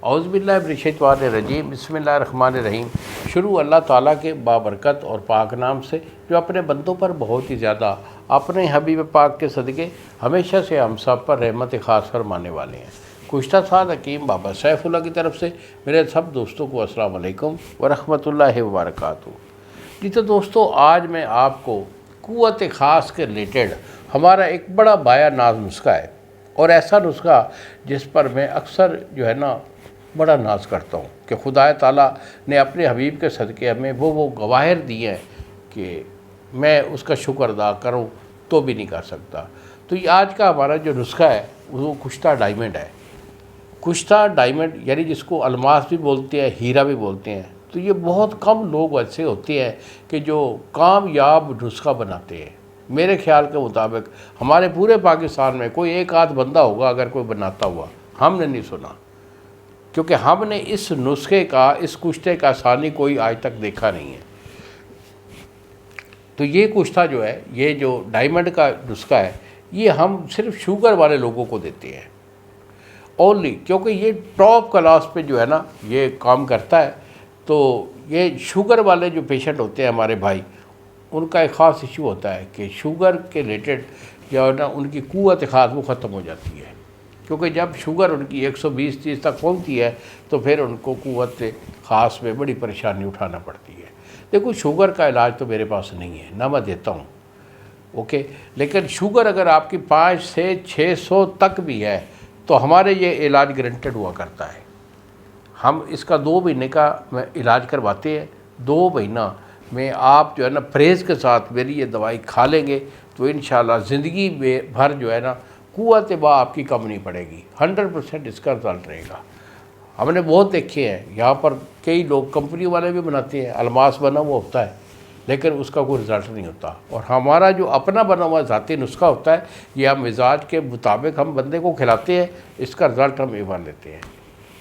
اعوذ باللہ من الشیطان الرجیم، بسم اللہ الرحمن الرحیم۔ شروع اللہ تعالیٰ کے بابرکت اور پاک نام سے جو اپنے بندوں پر بہت ہی زیادہ اپنے حبیب پاک کے صدقے ہمیشہ سے ہم سب پر رحمت خاص فرمانے والے ہیں۔ گزشتہ سال حکیم بابا سیف اللہ کی طرف سے میرے سب دوستوں کو السلام علیکم ورحمۃ اللہ وبرکاتہ۔ جی تو دوستو، آج میں آپ کو قوت خاص کے ریلیٹڈ ہمارا ایک بڑا بایا ناز نسخہ ہے، اور ایسا نسخہ جس پر میں اکثر بڑا ناز کرتا ہوں کہ خدا تعالیٰ نے اپنے حبیب کے صدقے ہمیں وہ گواہر دیے ہیں کہ میں اس کا شکر ادا کروں تو بھی نہیں کر سکتا۔ تو یہ آج کا ہمارا جو نسخہ ہے وہ کشتہ ڈائمنڈ ہے۔ کشتہ ڈائمنڈ یعنی جس کو الماس بھی بولتے ہیں، ہیرا بھی بولتے ہیں۔ تو یہ بہت کم لوگ ایسے ہوتے ہیں کہ جو کامیاب نسخہ بناتے ہیں۔ میرے خیال کے مطابق ہمارے پورے پاکستان میں کوئی ایک آدھ بندہ ہوگا اگر کوئی بناتا ہوا، ہم نے نہیں سنا، کیونکہ ہم نے اس نسخے کا، اس کشتے کا ثانی کوئی آج تک دیکھا نہیں ہے۔ تو یہ کشتہ جو ہے، یہ جو ڈائمنڈ کا نسخہ ہے، یہ ہم صرف شوگر والے لوگوں کو دیتے ہیں اونلی، کیونکہ یہ ٹاپ کلاس پہ جو ہے نا یہ کام کرتا ہے۔ تو یہ شوگر والے جو پیشنٹ ہوتے ہیں ہمارے بھائی، ان کا ایک خاص ایشو ہوتا ہے کہ شوگر کے ریلیٹڈ جو ہے نا ان کی قوت خاص وہ ختم ہو جاتی ہے، کیونکہ جب شوگر ان کی 120-130 تک پہنچتی ہے تو پھر ان کو قوت خاص میں بڑی پریشانی اٹھانا پڑتی ہے۔ دیکھو، شوگر کا علاج تو میرے پاس نہیں ہے، نہ میں دیتا ہوں، اوکے، لیکن شوگر اگر آپ کی 500 سے 600 تک بھی ہے تو ہمارے یہ علاج گارنٹیڈ ہوا کرتا ہے۔ ہم اس کا 2 مہینے کا علاج کرواتے ہیں۔ 2 مہینہ میں آپ جو ہے نا پرہیز کے ساتھ میری یہ دوائی کھا لیں گے تو انشاءاللہ زندگی بھر جو ہے نا قوت با آپ کی کم نہیں پڑے گی، 100% اس کا رزلٹ رہے گا۔ ہم نے بہت دیکھے ہیں، یہاں پر کئی لوگ کمپنی والے بھی بناتے ہیں، الماس بنا ہوا ہوتا ہے لیکن اس کا کوئی رزلٹ نہیں ہوتا، اور ہمارا جو اپنا بنا ہوا ذاتی نسخہ ہوتا ہے یہ ہم مزاج کے مطابق ہم بندے کو کھلاتے ہیں، اس کا رزلٹ ہم ایوان لیتے ہیں۔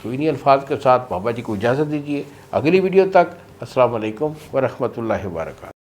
تو انہی الفاظ کے ساتھ بابا جی کو اجازت دیجیے، اگلی ویڈیو تک السلام علیکم ورحمۃ اللہ وبرکاتہ۔